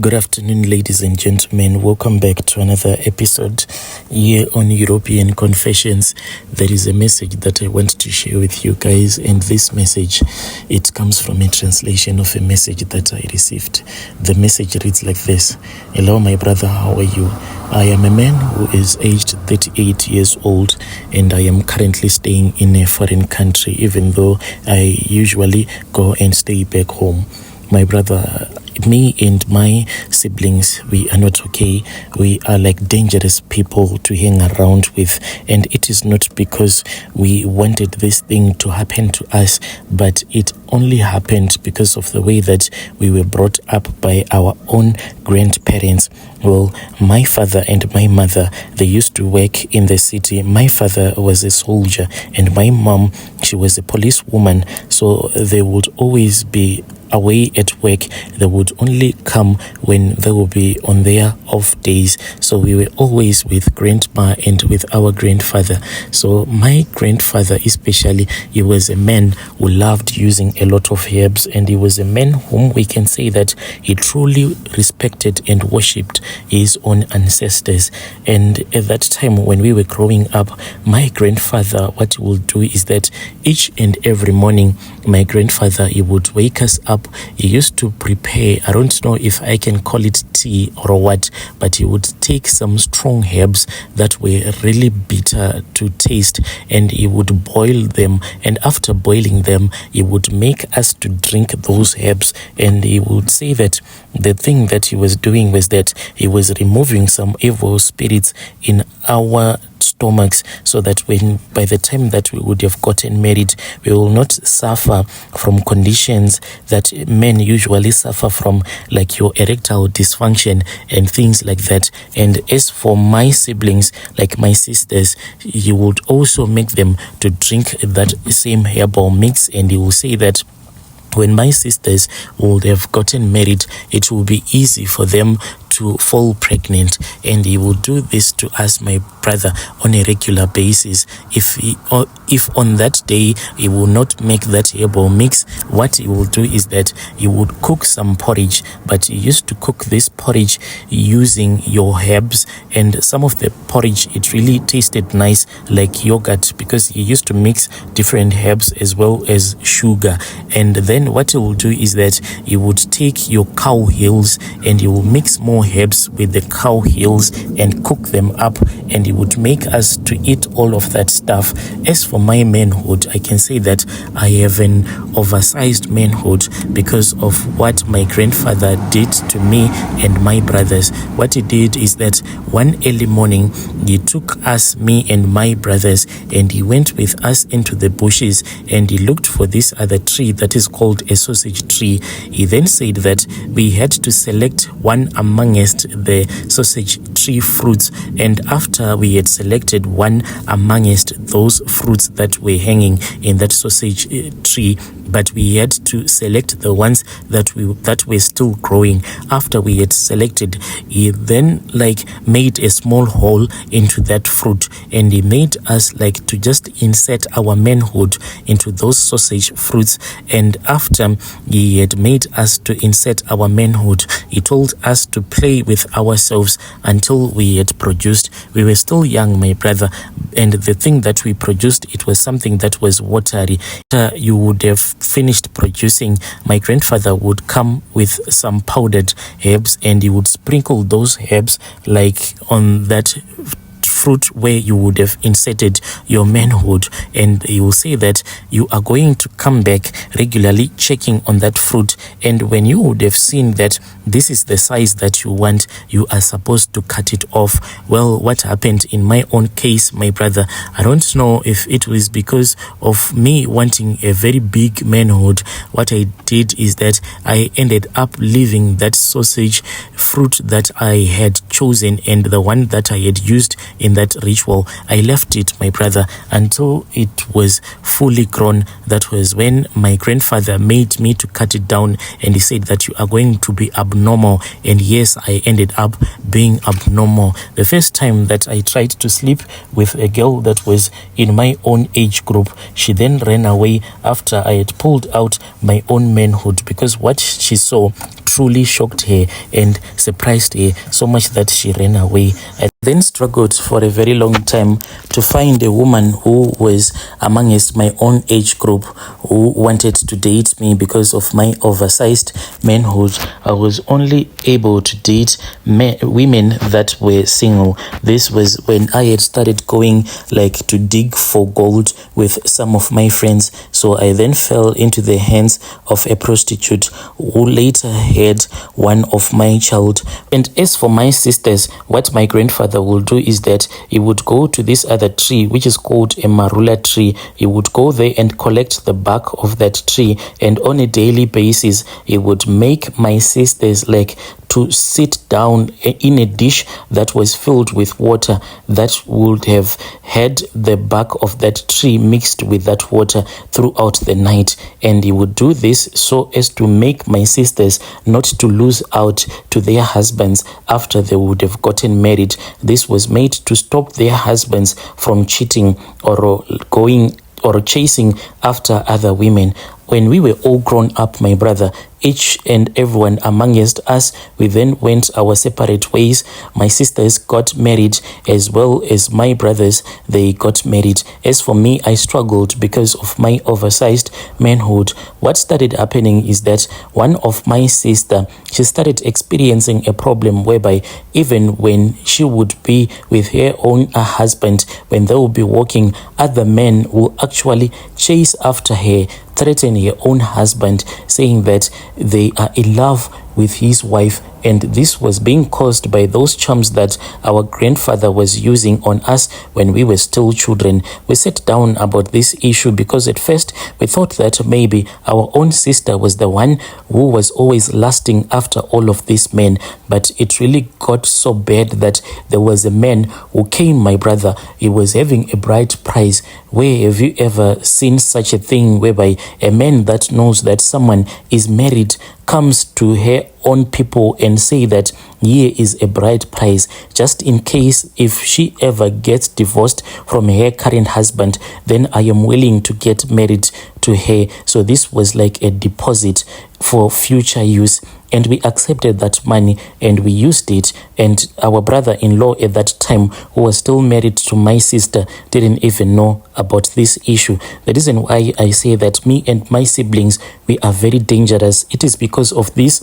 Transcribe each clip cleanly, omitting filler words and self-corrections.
Good afternoon, ladies and gentlemen. Welcome back to another episode here on European Confessions. There is a message that I want to share with you guys, and this message, it comes from a translation of a message that I received. The message reads like this. Hello, my brother, how are you? I am a man who is aged 38 years old, and I am currently staying in a foreign country, even though I usually go and stay back home. My brother, me and my siblings, we are not okay. We are like dangerous people to hang around with, and it is not because we wanted this thing to happen to us, but it only happened because of the way that we were brought up by our own grandparents. Well, my father and my mother, they used to work in the city. My father was a soldier, and my mom, she was a policewoman, so they would always be away at work. They would only come when they would be on their off days. So we were always with grandma and with our grandfather. So my grandfather especially, he was a man who loved using a lot of herbs, and he was a man whom we can say that he truly respected and worshipped his own ancestors. And at that time when we were growing up, my grandfather, what he would do is that each and every morning, my grandfather, he would wake us up. He used to prepare, I don't know if I can call it tea or what, but he would take some strong herbs that were really bitter to taste, and he would boil them, and after boiling them, he would make us to drink those herbs. And he would say that the thing that he was doing was that he was removing some evil spirits in our stomachs, so that by the time that we would have gotten married, we will not suffer from conditions that men usually suffer from, like your erectile dysfunction and things like that. And as for my siblings, like my sisters, he would also make them to drink that same herbal mix, and he will say that when my sisters would have gotten married, it will be easy for them to fall pregnant. And he will do this to us, my brother, on a regular basis. If on that day he will not make that herbal mix, what he will do is that he would cook some porridge, but he used to cook this porridge using your herbs, and some of the porridge, it really tasted nice like yogurt, because he used to mix different herbs as well as sugar. And then what he will do is that he would take your cow heels and he will mix more herbs with the cow heels and cook them up, and he would make us to eat all of that stuff. As for my manhood, I can say that I have an oversized manhood because of what my grandfather did to me and my brothers. What he did is that one early morning, he took us, me and my brothers, and he went with us into the bushes, and he looked for this other tree that is called a sausage tree. He then said that we had to select one amongst the sausage tree fruits, and after we had selected one amongst those fruits that were hanging in that sausage tree, but we had to select the ones that were still growing. After we had selected, he then made a small hole into that fruit, and he made us to just insert our manhood into those sausage fruits. And after he had made us to insert our manhood, he told us to play with ourselves until we had produced. We were still young, my brother, and the thing that we produced, it was something that was watery. You would have finished producing, my grandfather would come with some powdered herbs, and he would sprinkle those herbs on that fruit where you would have inserted your manhood, and he will say that you are going to come back regularly checking on that fruit, and when you would have seen that this is the size that you want, you are supposed to cut it off. Well, what happened in my own case, my brother, I don't know if it was because of me wanting a very big manhood. What I did is that I ended up leaving that sausage fruit that I had chosen, and the one that I had used in that ritual, I left it, my brother, until it was fully grown. That was when my grandfather made me to cut it down, and he said that you are going to be abnormal. And yes, I ended up being abnormal. The first time that I tried to sleep with a girl that was in my own age group, she then ran away after I had pulled out my own manhood, because what she saw truly shocked her and surprised her so much that she ran away. I then struggled for a very long time to find a woman who was amongst my own age group who wanted to date me because of my oversized manhood. I was only able to date women that were single. This was when I had started going like to dig for gold with some of my friends. So I then fell into the hands of a prostitute who later had one of my child. And as for my sisters, what my grandfather will do is that he would go to this other tree, which is called a marula tree. He would go there and collect the bark of that tree, and on a daily basis he would make my sisters like to sit down in a dish that was filled with water that would have had the bark of that tree mixed with that water throughout the night. And he would do this so as to make my sisters not to lose out to their husbands after they would have gotten married. This was made to stop their husbands from cheating or going or chasing after other women. When we were all grown up, my brother, each and everyone amongst us, we then went our separate ways. My sisters got married as well as my brothers, they got married. As for me, I struggled because of my oversized manhood. What started happening is that one of my sister, she started experiencing a problem whereby even when she would be with her own husband, when they will be walking, other men will actually chase after her, threaten her own husband, saying that they are in love with his wife. And this was being caused by those charms that our grandfather was using on us when we were still children. We sat down about this issue because at first we thought that maybe our own sister was the one who was always lusting after all of these men. But it really got so bad that there was a man who came, my brother. He was having a bride price. Where have you ever seen such a thing whereby a man that knows that someone is married comes to her own people and say that here is a bride price, just in case if she ever gets divorced from her current husband, then I am willing to get married to her. So this was like a deposit for future use, and we accepted that money and we used it. And our brother-in-law at that time, who was still married to my sister, didn't even know about this issue. The reason why I say that me and my siblings, we are very dangerous, it is because of this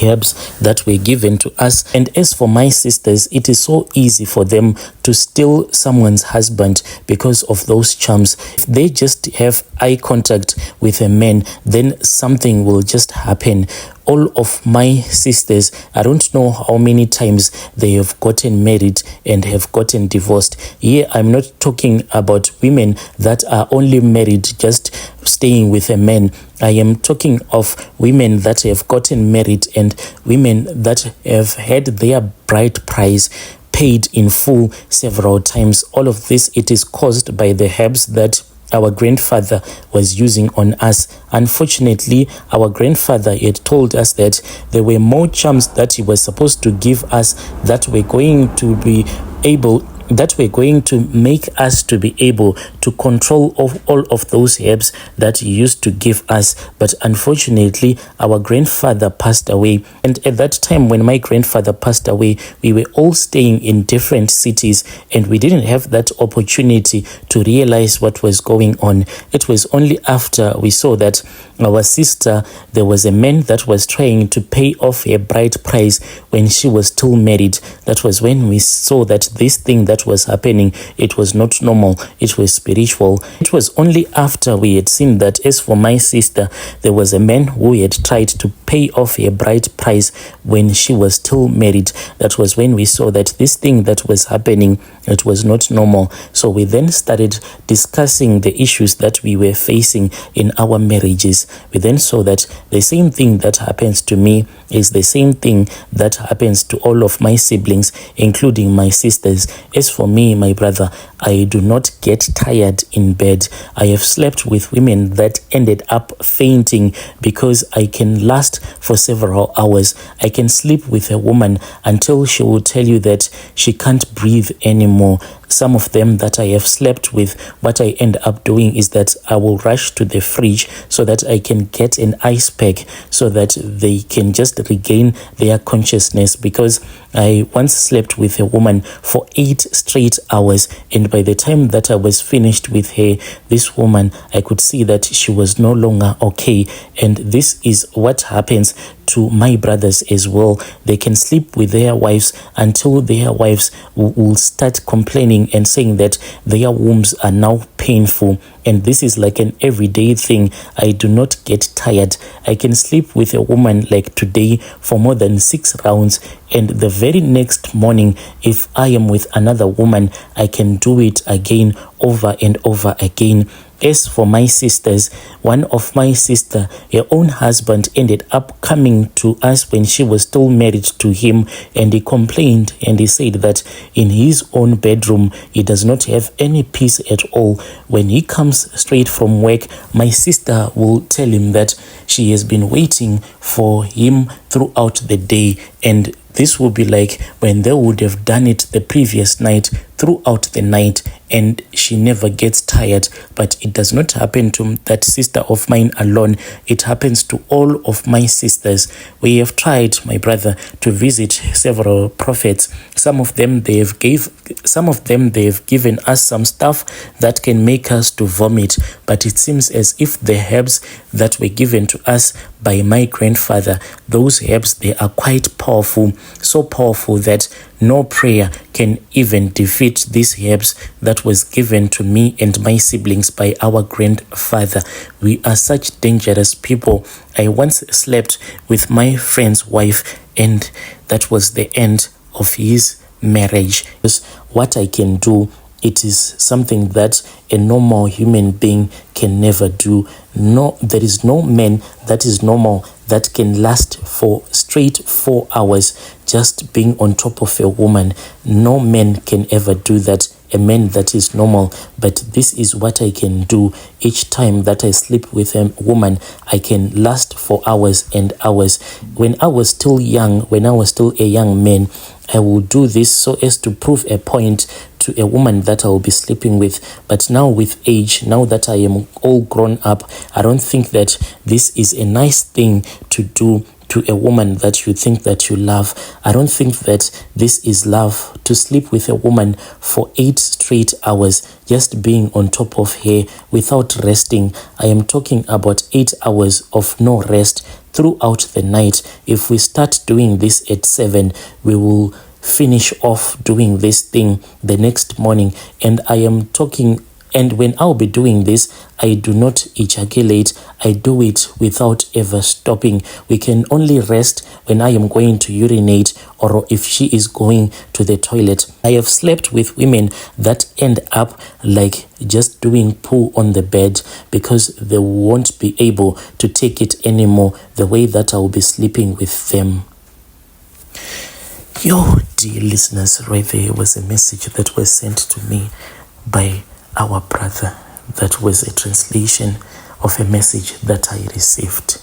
herbs that were given to us. And as for my sisters, it is so easy for them to steal someone's husband because of those charms. If they just have eye contact with a man, then something will just happen. All of my sisters, I don't know how many times they have gotten married and have gotten divorced. Here, I'm not talking about women that are only married, just staying with a man. I am talking of women that have gotten married and women that have had their bride price paid in full several times. All of this, it is caused by the herbs that our grandfather was using on us. Unfortunately, our grandfather had told us that there were more charms that he was supposed to give us that were going to be able that were going to make us to be able to control all of those herbs that he used to give us. But unfortunately, our grandfather passed away. And at that time, when my grandfather passed away, we were all staying in different cities and we didn't have that opportunity to realize what was going on. It was only after we saw that our sister, there was a man that was trying to pay off her bride price when she was still married. That was when we saw that this thing that was happening, it was not normal, it was spiritual. It was only after we had seen that, as for my sister, there was a man who had tried to pay off her bride price when she was still married. That was when we saw that this thing that was happening, it was not normal. So we then started discussing the issues that we were facing in our marriages. We then saw that the same thing that happens to me is the same thing that happens to all of my siblings, including my sisters. As for me, my brother, I do not get tired in bed. I have slept with women that ended up fainting because I can last for several hours. I can sleep with a woman until she will tell you that she can't breathe anymore. Some of them that I have slept with, what I end up doing is that I will rush to the fridge so that I can get an ice pack so that they can just regain their consciousness, because I once slept with a woman for 8 straight hours, and by the time that I was finished with her, this woman, I could see that she was no longer okay. And this is what happens to my brothers as well. They can sleep with their wives until their wives will start complaining and saying that their wombs are now painful, and this is like an everyday thing. I do not get tired. I can sleep with a woman like today for more than 6 rounds, and the very next morning, if I am with another woman, I can do it again, over and over again. As for my sisters, one of my sister, her own husband ended up coming to us when she was still married to him, and he complained and he said that in his own bedroom he does not have any peace at all. When he comes straight from work, my sister will tell him that she has been waiting for him throughout the day, and this will be like when they would have done it the previous night, throughout the night, and she never gets tired. But it does not happen to that sister of mine alone. It happens to all of my sisters. We have tried, my brother, to visit several prophets. Some of them they have given us some stuff that can make us to vomit, but it seems as if the herbs that were given to us by my grandfather, those herbs, they are quite powerful, so powerful that no prayer can even defeat these herbs that was given to me and my siblings by our grandfather. We are such dangerous people. I once slept with my friend's wife, and that was the end of his marriage. What I can do, it is something that a normal human being can never do. No, there is no man that is normal that can last for straight 4 hours just being on top of a woman. No man can ever do that, a man that is normal. But this is what I can do. Each time that I sleep with a woman, I can last for hours and hours. When I was still young, when I was still a young man, I will do this so as to prove a point to a woman that I will be sleeping with. But now with age, now that I am all grown up, I don't think that this is a nice thing to do to a woman that you think that you love. I don't think that this is love, to sleep with a woman for 8 straight hours, just being on top of her without resting. I am talking about 8 hours of no rest throughout the night. If we start doing this at 7, we will finish off doing this thing the next morning. And I am talking, and when I'll be doing this, I do not ejaculate. I do it without ever stopping. We can only rest when I am going to urinate or if she is going to the toilet. I have slept with women that end up like just doing poo on the bed because they won't be able to take it anymore the way that I will be sleeping with them. Yo, dear listeners, right there was a message that was sent to me by our brother. That was a translation of a message that I received.